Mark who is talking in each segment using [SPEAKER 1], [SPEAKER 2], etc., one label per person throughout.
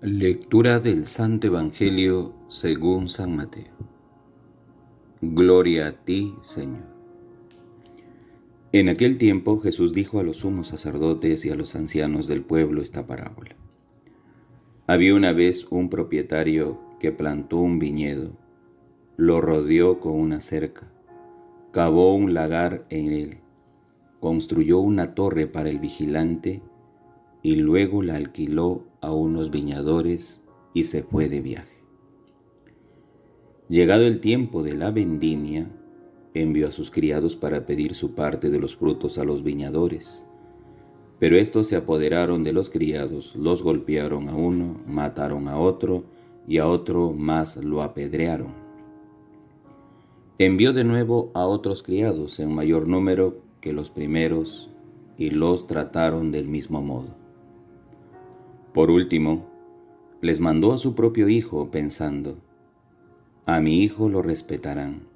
[SPEAKER 1] Lectura del Santo Evangelio según San Mateo. Gloria a ti, Señor. En aquel tiempo Jesús dijo a los sumos sacerdotes y a los ancianos del pueblo esta parábola. Había una vez un propietario que plantó un viñedo, lo rodeó con una cerca, cavó un lagar en él, construyó una torre para el vigilante y luego la alquiló a unos viñadores y se fue de viaje. Llegado el tiempo de la vendimia, envió a sus criados para pedir su parte de los frutos a los viñadores. Pero estos se apoderaron de los criados, los golpearon a uno, mataron a otro y a otro más lo apedrearon. Envió de nuevo a otros criados en mayor número que los primeros y los trataron del mismo modo. Por último, les mandó a su propio hijo pensando: a mi hijo lo respetarán.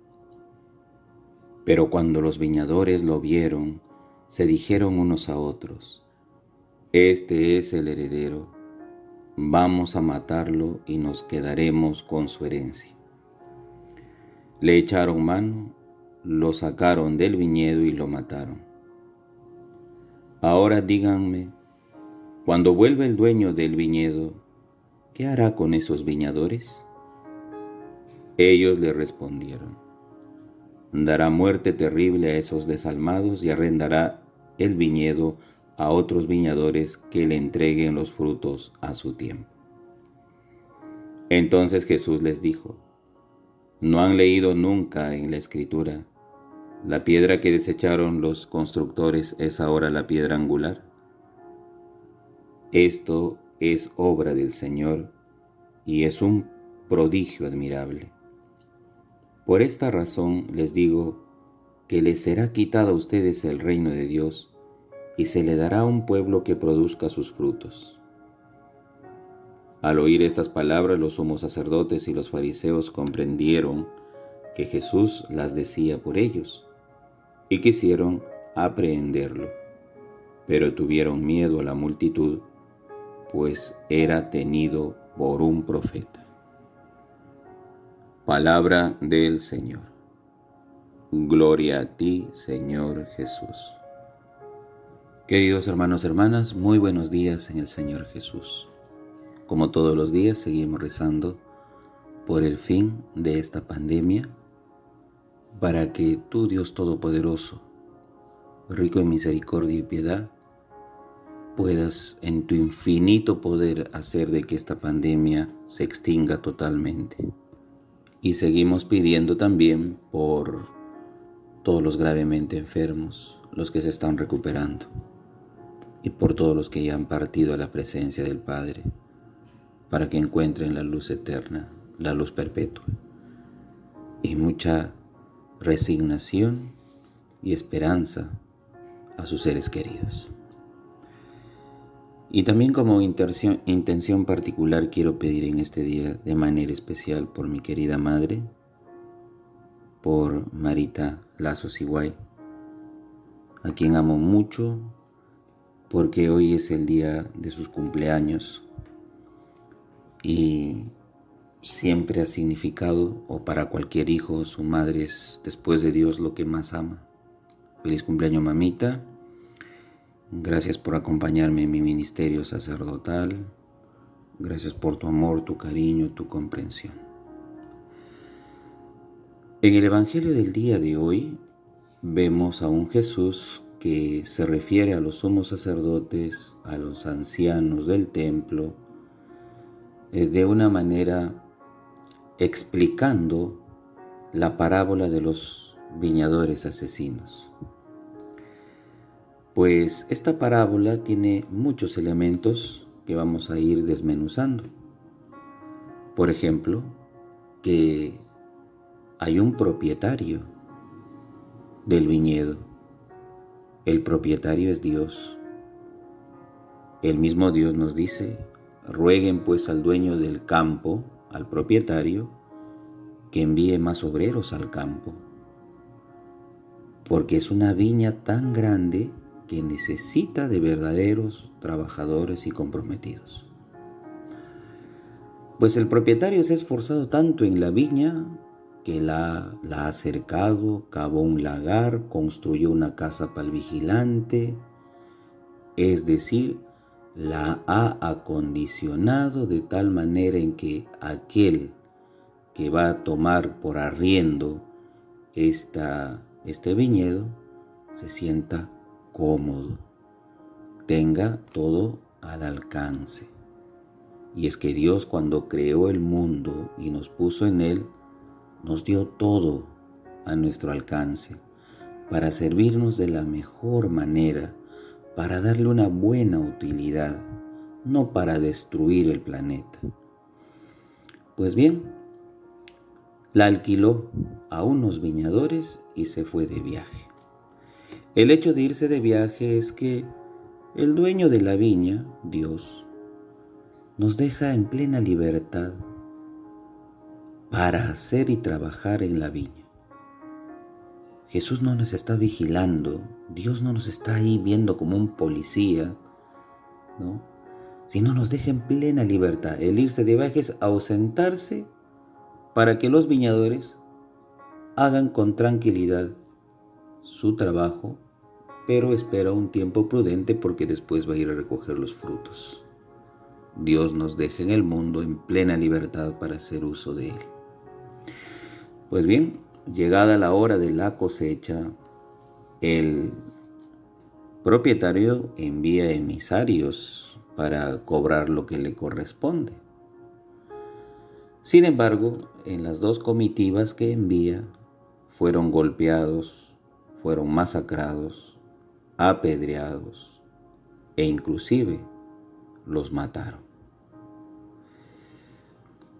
[SPEAKER 1] Pero cuando los viñadores lo vieron, se dijeron unos a otros: este es el heredero, vamos a matarlo y nos quedaremos con su herencia. Le echaron mano, lo sacaron del viñedo y lo mataron. Ahora díganme, cuando vuelva el dueño del viñedo, ¿qué hará con esos viñadores? Ellos le respondieron: dará muerte terrible a esos desalmados y arrendará el viñedo a otros viñadores que le entreguen los frutos a su tiempo. Entonces Jesús les dijo: ¿no han leído nunca en la Escritura: la piedra que desecharon los constructores es ahora la piedra angular? Esto es obra del Señor y es un prodigio admirable. Por esta razón les digo que les será quitado a ustedes el reino de Dios y se le dará a un pueblo que produzca sus frutos. Al oír estas palabras, los sumos sacerdotes y los fariseos comprendieron que Jesús las decía por ellos y quisieron aprehenderlo, pero tuvieron miedo a la multitud, pues era tenido por un profeta. Palabra del Señor. Gloria a ti, Señor Jesús. Queridos hermanos y hermanas, muy buenos días en el Señor Jesús. Como todos los días, seguimos rezando por el fin de esta pandemia, para que tú, Dios Todopoderoso, rico en misericordia y piedad, puedas en tu infinito poder hacer de que esta pandemia se extinga totalmente. Y seguimos pidiendo también por todos los gravemente enfermos, los que se están recuperando, y por todos los que ya han partido a la presencia del Padre, para que encuentren la luz eterna, la luz perpetua, y mucha resignación y esperanza a sus seres queridos. Y también como intención particular quiero pedir en este día de manera especial por mi querida madre, por Marita Lazo Siguay, a quien amo mucho porque hoy es el día de sus cumpleaños y siempre ha significado, o para cualquier hijo, su madre es después de Dios lo que más ama. Feliz cumpleaños, mamita. Gracias por acompañarme en mi ministerio sacerdotal. Gracias por tu amor, tu cariño, tu comprensión. En el Evangelio del día de hoy vemos a un Jesús que se refiere a los sumos sacerdotes, a los ancianos del templo, de una manera explicando la parábola de los viñadores asesinos. Pues esta parábola tiene muchos elementos que vamos a ir desmenuzando. Por ejemplo, que hay un propietario del viñedo. El propietario es Dios. El mismo Dios nos dice: rueguen pues al dueño del campo, al propietario, que envíe más obreros al campo, porque es una viña tan grande que necesita de verdaderos trabajadores y comprometidos. Pues el propietario se ha esforzado tanto en la viña que la ha cercado, cavó un lagar, construyó una casa para el vigilante, es decir, la ha acondicionado de tal manera en que aquel que va a tomar por arriendo este viñedo se sienta cómodo, tenga todo al alcance. Y es que Dios, cuando creó el mundo y nos puso en él, nos dio todo a nuestro alcance para servirnos de la mejor manera, para darle una buena utilidad, no para destruir el planeta. Pues bien, la alquiló a unos viñadores y se fue de viaje. El hecho de irse de viaje es que el dueño de la viña, Dios, nos deja en plena libertad para hacer y trabajar en la viña. Jesús no nos está vigilando, Dios no nos está ahí viendo como un policía, ¿no? Sino nos deja en plena libertad. El irse de viaje es ausentarse para que los viñadores hagan con tranquilidad su trabajo, pero espera un tiempo prudente porque después va a ir a recoger los frutos. Dios nos deja en el mundo en plena libertad para hacer uso de él. Pues bien, llegada la hora de la cosecha, el propietario envía emisarios para cobrar lo que le corresponde. Sin embargo, en las dos comitivas que envía, fueron golpeados, fueron masacrados, apedreados e inclusive los mataron.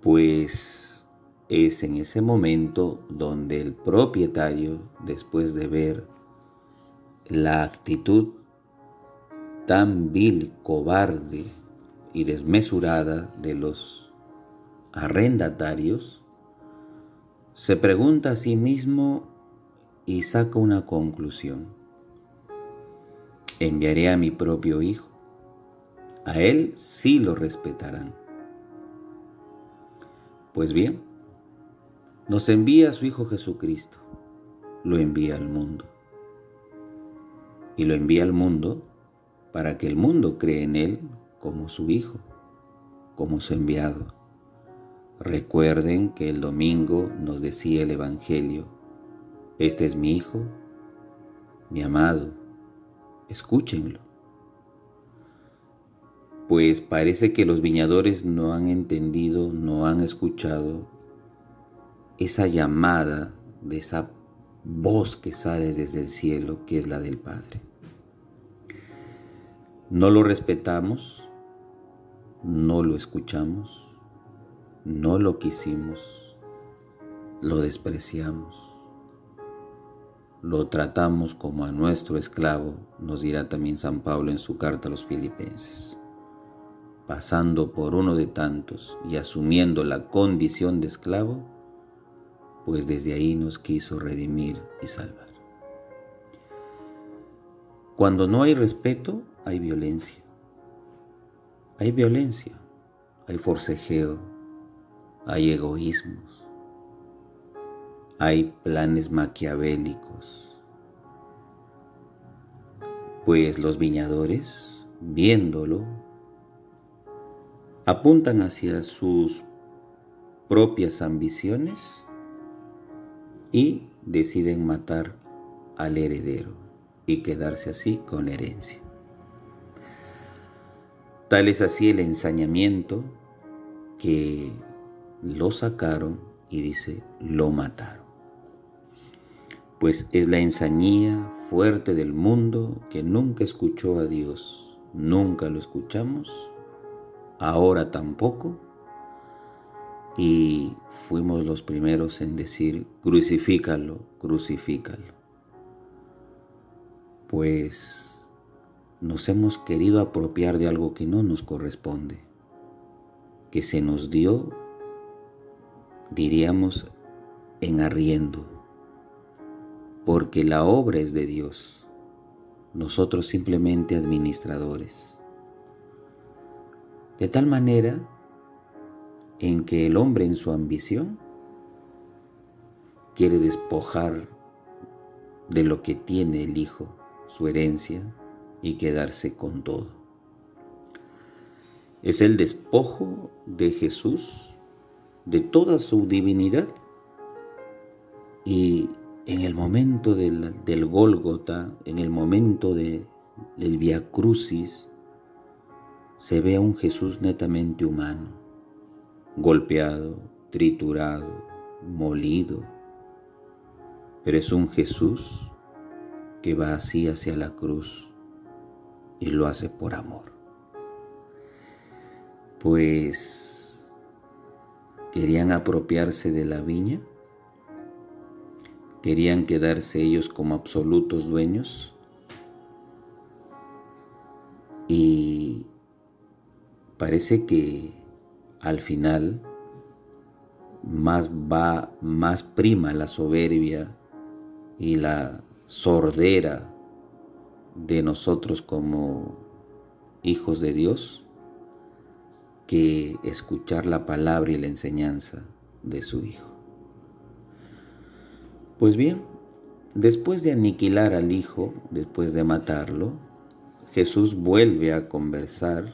[SPEAKER 1] Pues es en ese momento donde el propietario, después de ver la actitud tan vil, cobarde y desmesurada de los arrendatarios, se pregunta a sí mismo y saca una conclusión. Enviaré a mi propio hijo. A él sí lo respetarán. Pues bien, nos envía a su Hijo Jesucristo. Lo envía al mundo. Y lo envía al mundo para que el mundo cree en él como su Hijo, como su enviado. Recuerden que el domingo nos decía el Evangelio: este es mi Hijo, mi amado, escúchenlo. Pues parece que los viñadores no han entendido, no han escuchado esa llamada de esa voz que sale desde el cielo, que es la del Padre. No lo respetamos, no lo escuchamos, no lo quisimos, lo despreciamos, lo tratamos como a nuestro esclavo, nos dirá también San Pablo en su carta a los Filipenses. Pasando por uno de tantos y asumiendo la condición de esclavo, pues desde ahí nos quiso redimir y salvar. Cuando no hay respeto, hay violencia. Hay violencia, hay forcejeo, hay egoísmos, hay planes maquiavélicos. Pues los viñadores, viéndolo, apuntan hacia sus propias ambiciones y deciden matar al heredero y quedarse así con la herencia. Tal es así el ensañamiento que lo sacaron y dice, lo mataron. Pues es la ensañía fuerte del mundo que nunca escuchó a Dios, nunca lo escuchamos, ahora tampoco, y fuimos los primeros en decir, crucifícalo, crucifícalo. Pues nos hemos querido apropiar de algo que no nos corresponde, que se nos dio, diríamos, en arriendo, porque la obra es de Dios, nosotros simplemente administradores. De tal manera en que el hombre en su ambición quiere despojar de lo que tiene el Hijo, su herencia, y quedarse con todo. Es el despojo de Jesús de toda su divinidad, y en el momento del Gólgota, en el momento del Vía Crucis, se ve a un Jesús netamente humano, golpeado, triturado, molido, pero es un Jesús que va así hacia la cruz y lo hace por amor. Pues querían apropiarse de la viña, querían quedarse ellos como absolutos dueños, y parece que al final más prima la soberbia y la sordera de nosotros como hijos de Dios que escuchar la palabra y la enseñanza de su Hijo. Pues bien, después de aniquilar al Hijo, después de matarlo, Jesús vuelve a conversar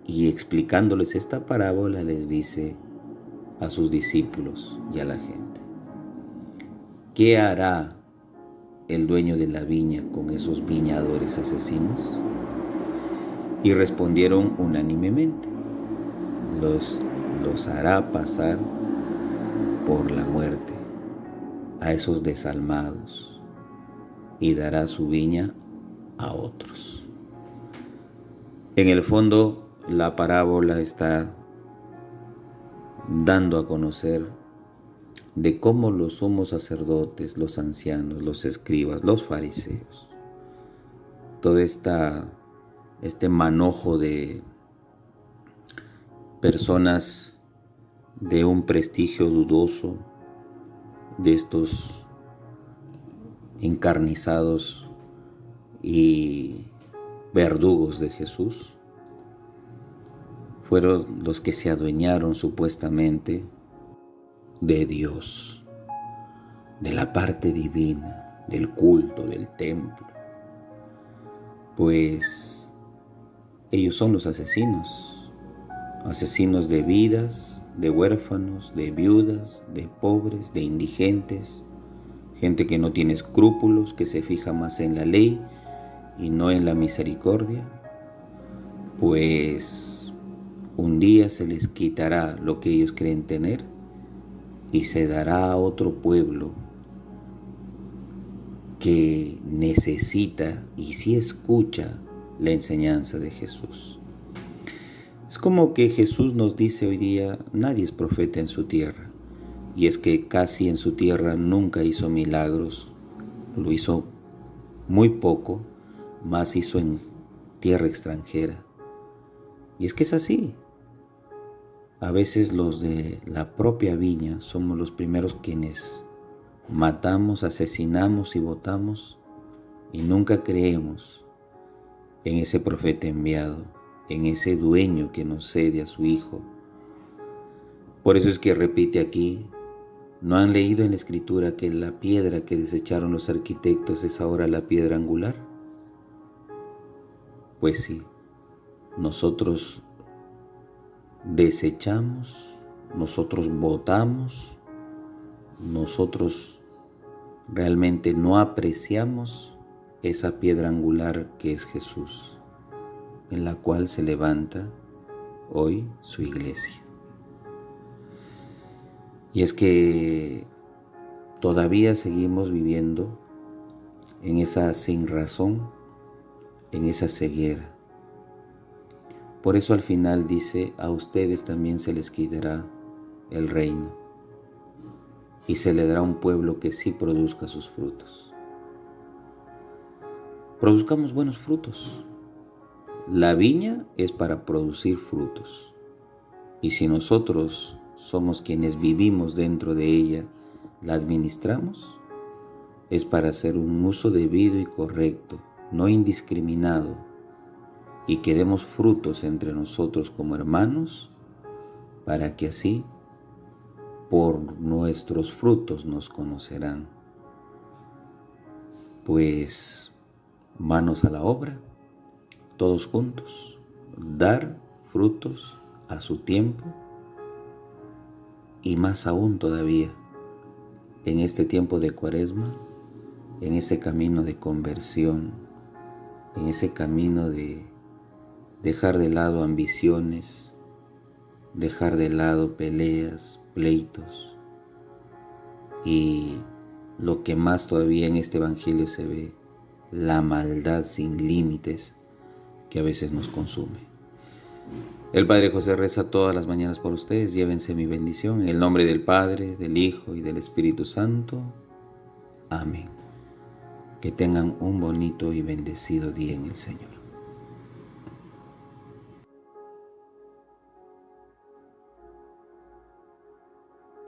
[SPEAKER 1] y explicándoles esta parábola les dice a sus discípulos y a la gente: ¿qué hará el dueño de la viña con esos viñadores asesinos? Y respondieron unánimemente: los hará pasar por la muerte a esos desalmados y dará su viña a otros. En el fondo, la parábola está dando a conocer de cómo los sumos sacerdotes, los ancianos, los escribas, los fariseos, todo este manojo de personas de un prestigio dudoso, de estos encarnizados y verdugos de Jesús, fueron los que se adueñaron supuestamente de Dios, de la parte divina, del culto, del templo. Pues ellos son los asesinos de vidas, de huérfanos, de viudas, de pobres, de indigentes, gente que no tiene escrúpulos, que se fija más en la ley y no en la misericordia. Pues un día se les quitará lo que ellos creen tener y se dará a otro pueblo que necesita y sí escucha la enseñanza de Jesús. Es como que Jesús nos dice hoy día: nadie es profeta en su tierra, y es que casi en su tierra nunca hizo milagros, lo hizo muy poco, más hizo en tierra extranjera. Y es que es así. A veces los de la propia viña somos los primeros quienes matamos, asesinamos y votamos, y nunca creemos en ese profeta enviado, en ese dueño que nos cede a su Hijo. Por eso es que repite aquí: ¿no han leído en la Escritura que la piedra que desecharon los arquitectos es ahora la piedra angular? Pues sí, nosotros desechamos, nosotros votamos, nosotros realmente no apreciamos esa piedra angular que es Jesús, en la cual se levanta hoy su iglesia. Y es que todavía seguimos viviendo en esa sinrazón, en esa ceguera. Por eso al final dice: a ustedes también se les quitará el reino y se le dará un pueblo que sí produzca sus frutos. Produzcamos buenos frutos. La viña es para producir frutos, y si nosotros somos quienes vivimos dentro de ella, la administramos, es para hacer un uso debido y correcto, no indiscriminado, y que demos frutos entre nosotros como hermanos para que así por nuestros frutos nos conocerán. Pues manos a la obra, todos juntos, dar frutos a su tiempo y más aún todavía en este tiempo de Cuaresma, en ese camino de conversión, en ese camino de dejar de lado ambiciones, dejar de lado peleas, pleitos, y lo que más todavía en este evangelio se ve, la maldad sin límites que a veces nos consume. El Padre José reza todas las mañanas por ustedes. Llévense mi bendición en el nombre del Padre, del Hijo y del Espíritu Santo. Amén. Que tengan un bonito y bendecido día en el Señor.